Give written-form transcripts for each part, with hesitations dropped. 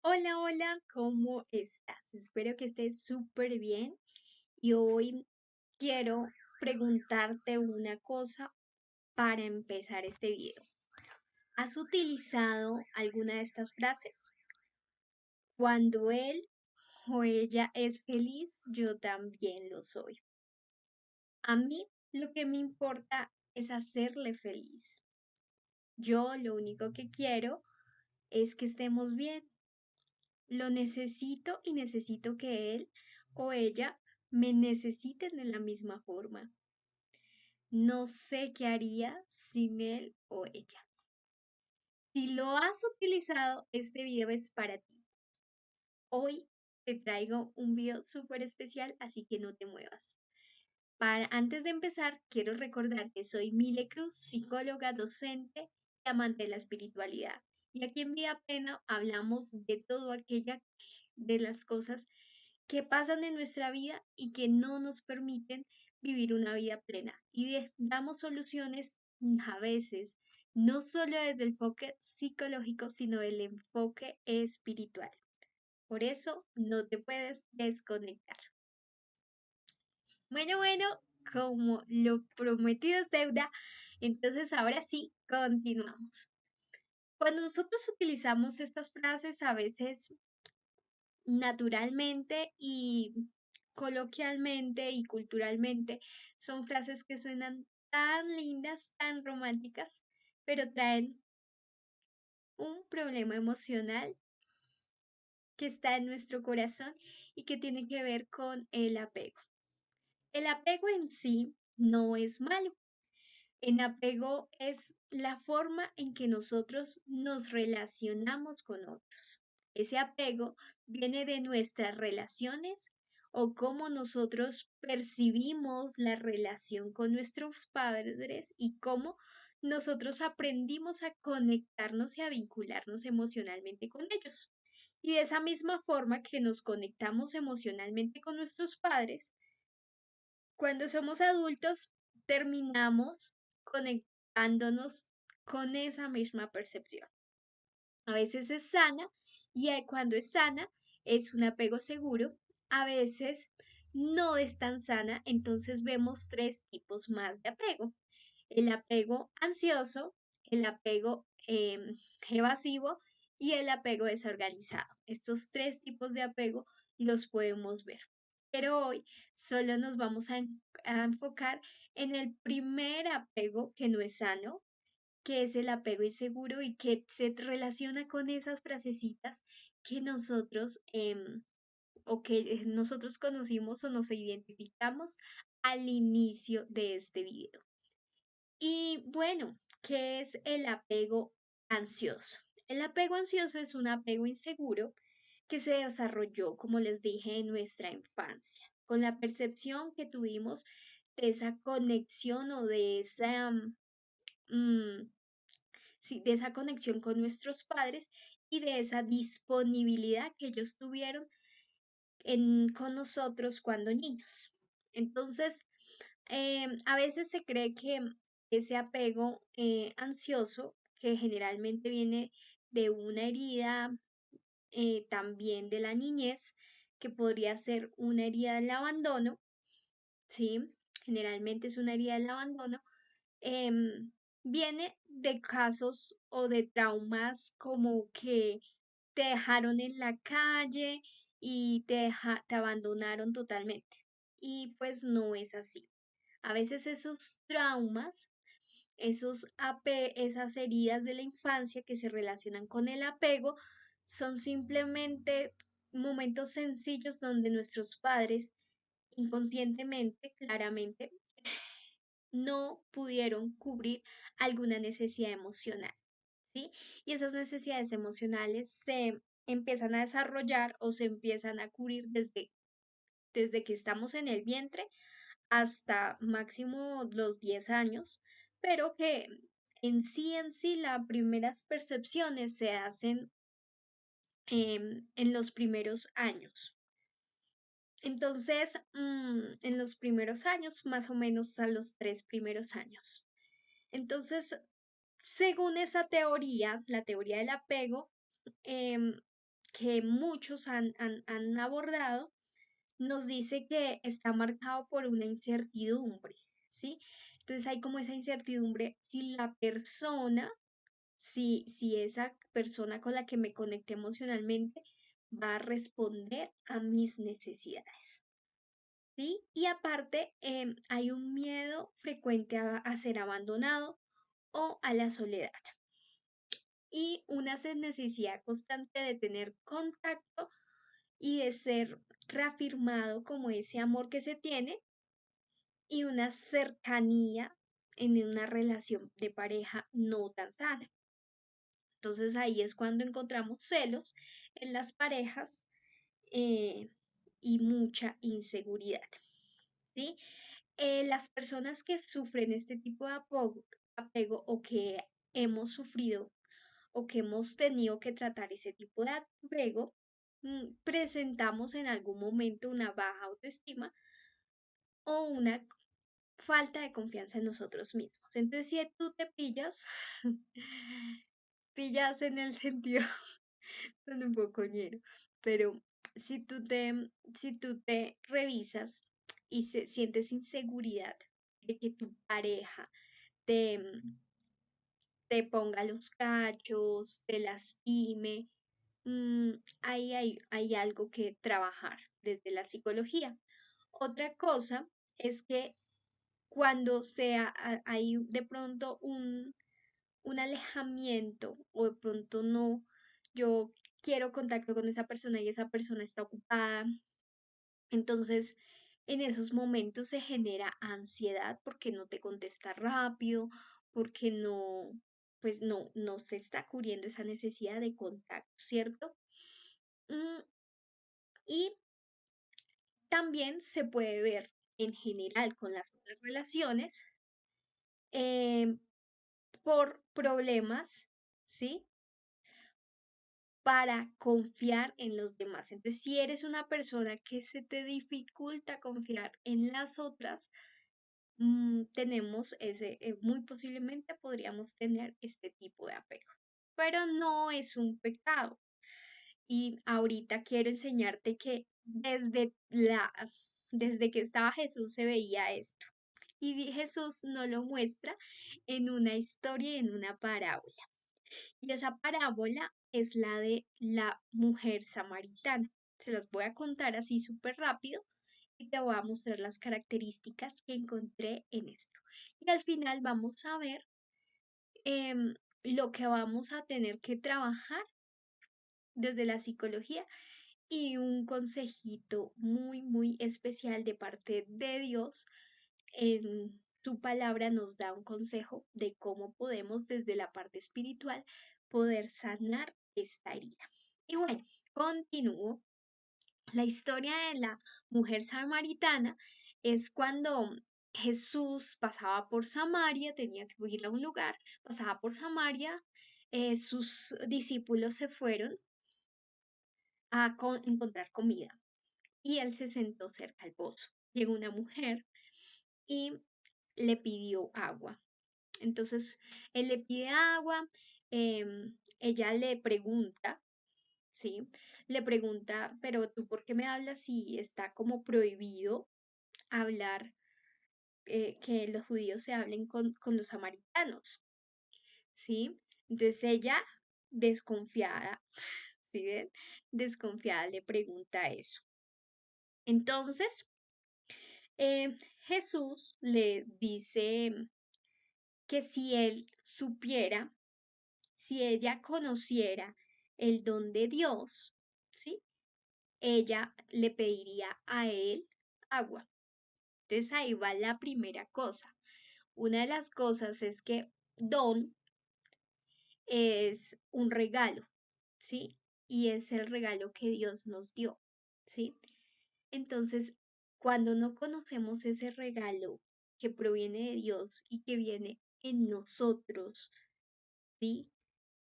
Hola, hola, ¿cómo estás? Espero que estés súper bien y hoy quiero preguntarte una cosa para empezar este video. ¿Has utilizado alguna de estas frases? Cuando él o ella es feliz, yo también lo soy. A mí lo que me importa es hacerle feliz. Yo lo único que quiero es que estemos bien. Lo necesito y necesito que él o ella me necesiten de la misma forma. No sé qué haría sin él o ella. Si lo has utilizado, este video es para ti. Hoy te traigo un video súper especial, así que no te muevas. Antes de empezar, quiero recordar que soy Mile Cruz, psicóloga, docente y amante de la espiritualidad. Y aquí en Vida Plena hablamos de todo aquella de las cosas que pasan en nuestra vida y que no nos permiten vivir una vida plena. Damos soluciones a veces, no solo desde el enfoque psicológico, sino del enfoque espiritual. Por eso no te puedes desconectar. Bueno, como lo prometido es deuda, entonces ahora sí, continuamos. Cuando nosotros utilizamos estas frases, a veces naturalmente y coloquialmente y culturalmente son frases que suenan tan lindas, tan románticas, pero traen un problema emocional que está en nuestro corazón y que tiene que ver con el apego. El apego en sí no es malo. El apego es la forma en que nosotros nos relacionamos con otros. Ese apego viene de nuestras relaciones o cómo nosotros percibimos la relación con nuestros padres y cómo nosotros aprendimos a conectarnos y a vincularnos emocionalmente con ellos. Y de esa misma forma que nos conectamos emocionalmente con nuestros padres, cuando somos adultos, terminamos conectándonos con esa misma percepción. A veces es sana y cuando es sana es un apego seguro. A veces no es tan sana, entonces vemos tres tipos más de apego. El apego ansioso, el apego evasivo y el apego desorganizado. Estos tres tipos de apego los podemos ver. Pero hoy solo nos vamos a enfocar en el primer apego que no es sano, que es el apego inseguro y que se relaciona con esas frasecitas que nosotros nosotros conocimos o nos identificamos al inicio de este video. Y bueno, ¿qué es el apego ansioso? El apego ansioso es un apego inseguro que se desarrolló, como les dije, en nuestra infancia, con la percepción que tuvimos de esa conexión o de esa, mm, sí, de esa conexión con nuestros padres y de esa disponibilidad que ellos tuvieron con nosotros cuando niños. Entonces, a veces se cree que ese apego ansioso, que generalmente viene de una herida también de la niñez, que podría ser una herida del abandono, ¿sí? Generalmente es una herida del abandono, viene de casos o de traumas como que te dejaron en la calle y te abandonaron totalmente. Y pues no es así. A veces esos traumas, esas heridas de la infancia que se relacionan con el apego, son simplemente momentos sencillos donde nuestros padres inconscientemente, claramente, no pudieron cubrir alguna necesidad emocional, ¿sí? Y esas necesidades emocionales se empiezan a desarrollar o se empiezan a cubrir desde que estamos en el vientre hasta máximo los 10 años, pero que en sí, las primeras percepciones se hacen en los primeros años. Entonces, en los primeros años, más o menos a los 3 primeros años. Entonces, según esa teoría, la teoría del apego, em, que muchos han abordado, nos dice que está marcado por una incertidumbre, ¿sí? Entonces hay como esa incertidumbre si esa persona con la que me conecté emocionalmente va a responder a mis necesidades, ¿sí? Y aparte, hay un miedo frecuente a ser abandonado o a la soledad y una necesidad constante de tener contacto y de ser reafirmado como ese amor que se tiene y una cercanía en una relación de pareja no tan sana. Entonces ahí es cuando encontramos celos en las parejas eh, y mucha inseguridad, ¿sí? Las personas que sufren este tipo de apego o que hemos sufrido o que hemos tenido que tratar ese tipo de apego, presentamos en algún momento una baja autoestima o una falta de confianza en nosotros mismos. Entonces, si tú te pillas, pillas en el sentido, son un poco ñero, pero si tú te, si tú te revisas y sientes inseguridad de que tu pareja te, te ponga los cachos, te lastime, mm, ahí hay algo que trabajar desde la psicología. Otra cosa es que cuando hay de pronto un alejamiento o de pronto no, yo quiero contacto con esa persona y esa persona está ocupada, entonces en esos momentos se genera ansiedad porque no te contesta rápido, porque no se está cubriendo esa necesidad de contacto, ¿cierto? Mm, y también se puede ver en general con las otras relaciones em, por problemas, ¿sí? Para confiar en los demás. Entonces, si eres una persona que se te dificulta confiar en las otras, muy posiblemente podríamos tener este tipo de apego. Pero no es un pecado. Y ahorita quiero enseñarte que desde que estaba Jesús se veía esto. Y Jesús nos lo muestra en una historia y en una parábola. Y esa parábola es la de la mujer samaritana. Se las voy a contar así súper rápido y te voy a mostrar las características que encontré en esto. Y al final vamos a ver em, lo que vamos a tener que trabajar desde la psicología y un consejito muy, muy especial de parte de Dios. En su palabra nos da un consejo de cómo podemos desde la parte espiritual poder sanar esta herida. Y bueno, continúo. La historia de la mujer samaritana es cuando Jesús pasaba por Samaria, tenía que ir a un lugar, pasaba por Samaria, sus discípulos se fueron a encontrar comida y él se sentó cerca al pozo. Llegó una mujer y le pidió agua. Entonces, él le pide agua, ella le pregunta, ¿sí? Le pregunta, pero tú, ¿por qué me hablas si está como prohibido hablar, que los judíos se hablen con los samaritanos, ¿sí? Entonces ella, desconfiada, ¿sí ven? Desconfiada le pregunta eso. Entonces, Jesús le dice que si él supiera, si ella conociera el don de Dios, ¿sí? Ella le pediría a él agua. Entonces ahí va la primera cosa. Una de las cosas es que don es un regalo, ¿sí? Y es el regalo que Dios nos dio, ¿sí? Entonces, cuando no conocemos ese regalo que proviene de Dios y que viene en nosotros, ¿sí?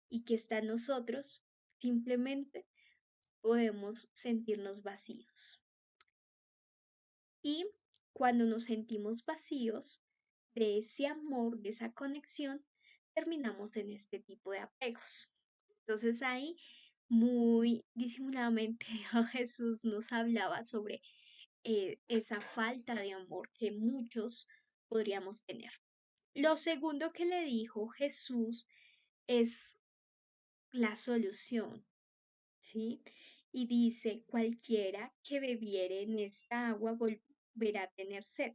Y que está en nosotros, simplemente podemos sentirnos vacíos. Y cuando nos sentimos vacíos de ese amor, de esa conexión, terminamos en este tipo de apegos. Entonces ahí muy disimuladamente Jesús nos hablaba sobre esa falta de amor que muchos podríamos tener. Lo segundo que le dijo Jesús es la solución, ¿sí? Y dice, cualquiera que bebiere en esta agua volverá a tener sed,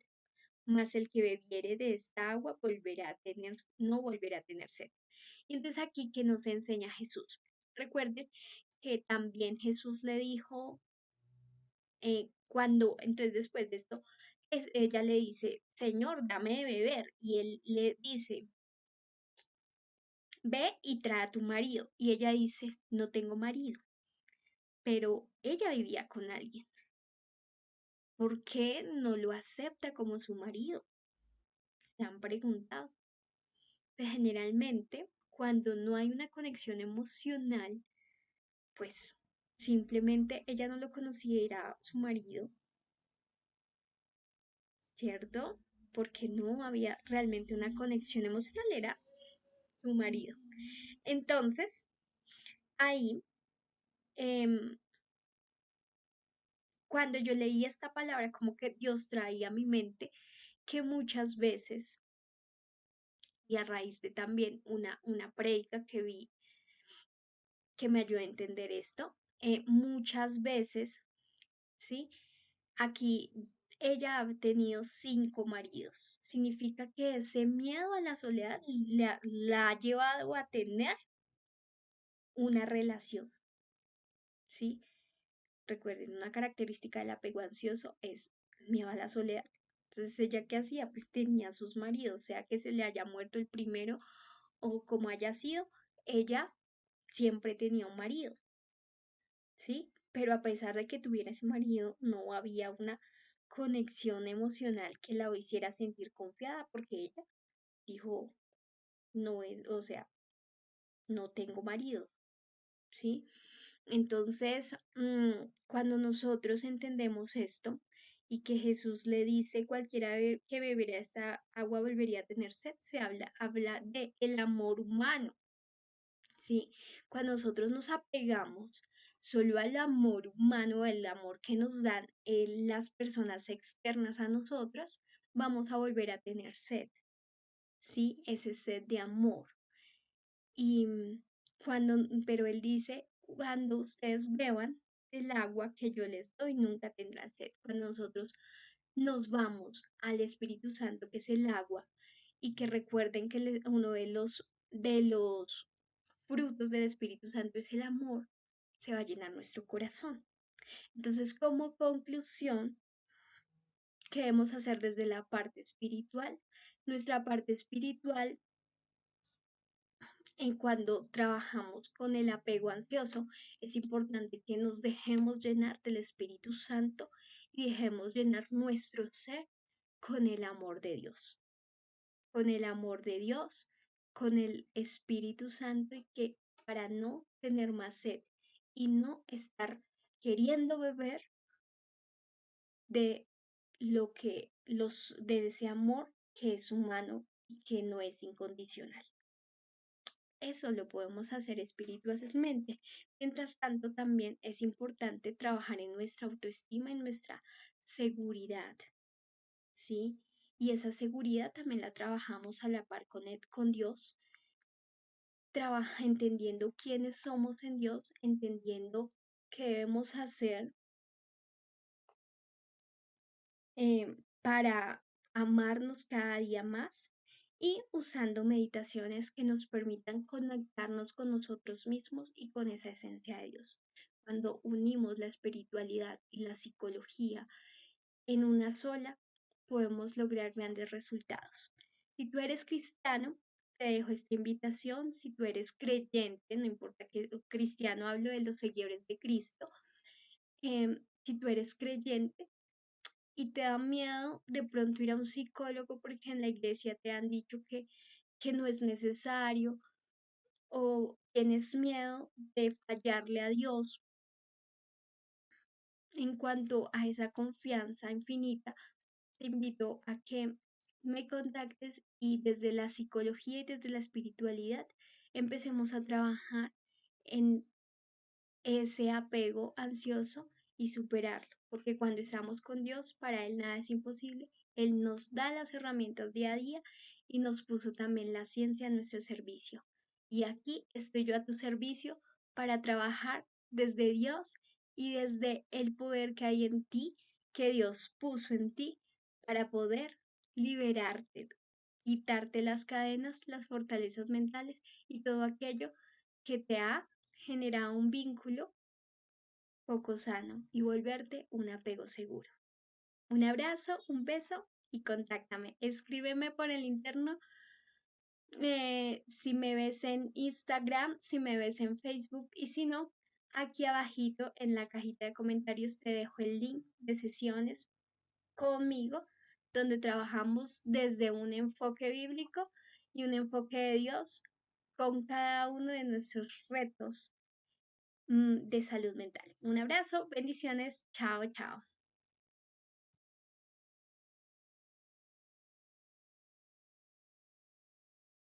mas el que bebiere de esta agua no volverá a tener sed. Y entonces aquí, ¿qué nos enseña Jesús? Recuerden que también Jesús le dijo, entonces después de esto, ella le dice, Señor, dame de beber. Y él le dice, ve y trae a tu marido. Y ella dice, no tengo marido. Pero ella vivía con alguien. ¿Por qué no lo acepta como su marido? Se han preguntado. Pues generalmente, cuando no hay una conexión emocional, pues simplemente ella no lo considera su marido, ¿cierto? Porque no había realmente una conexión emocional, era su marido. Entonces, ahí, em, cuando yo leí esta palabra, como que Dios traía a mi mente que muchas veces, y a raíz de también una prédica que vi que me ayudó a entender esto, muchas veces, ¿sí? Aquí ella ha tenido 5 maridos. Significa que ese miedo a la soledad la ha llevado a tener una relación, ¿sí? Recuerden, una característica del apego ansioso es miedo a la soledad. Entonces, ¿ella qué hacía? Pues tenía sus maridos, sea que se le haya muerto el primero o como haya sido, ella siempre tenía un marido, ¿sí? Pero a pesar de que tuviera ese marido, no había una conexión emocional que la hiciera sentir confiada, porque ella dijo, no es, o sea, no tengo marido, ¿sí? Entonces, cuando nosotros entendemos esto y que Jesús le dice cualquiera que beberá esta agua volvería a tener sed, habla de el amor humano, ¿sí? Cuando nosotros nos apegamos solo al amor humano, el amor que nos dan las personas externas a nosotras, vamos a volver a tener sed, ¿sí? Ese sed de amor. Y pero él dice, cuando ustedes beban el agua que yo les doy, nunca tendrán sed. Cuando nosotros nos vamos al Espíritu Santo, que es el agua, y que recuerden que uno de los frutos del Espíritu Santo es el amor, se va a llenar nuestro corazón. Entonces, como conclusión, ¿qué debemos hacer desde la parte espiritual? Nuestra parte espiritual, en cuando trabajamos con el apego ansioso, es importante que nos dejemos llenar del Espíritu Santo y dejemos llenar nuestro ser con el amor de Dios, con el amor de Dios, con el Espíritu Santo y que para no tener más sed y no estar queriendo beber de de ese amor que es humano y que no es incondicional. Eso lo podemos hacer espiritualmente. Mientras tanto, también es importante trabajar en nuestra autoestima, en nuestra seguridad, ¿sí? Y esa seguridad también la trabajamos a la par con Dios, entendiendo quiénes somos en Dios, entendiendo qué debemos hacer para amarnos cada día más y usando meditaciones que nos permitan conectarnos con nosotros mismos y con esa esencia de Dios. Cuando unimos la espiritualidad y la psicología en una sola, podemos lograr grandes resultados. Si tú eres cristiano, te dejo esta invitación. Si tú eres creyente, no importa que cristiano, hablo de los seguidores de Cristo. Si tú eres creyente, y te da miedo de pronto ir a un psicólogo porque en la iglesia te han dicho que no es necesario o tienes miedo de fallarle a Dios en cuanto a esa confianza infinita, te invito a que me contactes y desde la psicología y desde la espiritualidad empecemos a trabajar en ese apego ansioso y superarlo, porque cuando estamos con Dios, para Él nada es imposible. Él nos da las herramientas día a día y nos puso también la ciencia a nuestro servicio. Y aquí estoy yo a tu servicio para trabajar desde Dios y desde el poder que hay en ti, que Dios puso en ti, para poder liberarte, quitarte las cadenas, las fortalezas mentales y todo aquello que te ha generado un vínculo poco sano y volverte un apego seguro. Un abrazo, un beso y contáctame. Escríbeme por el interno si me ves en Instagram, si me ves en Facebook y si no, aquí abajito en la cajita de comentarios te dejo el link de sesiones conmigo donde trabajamos desde un enfoque bíblico y un enfoque de Dios con cada uno de nuestros retos de salud mental. Un abrazo, bendiciones, chao, chao.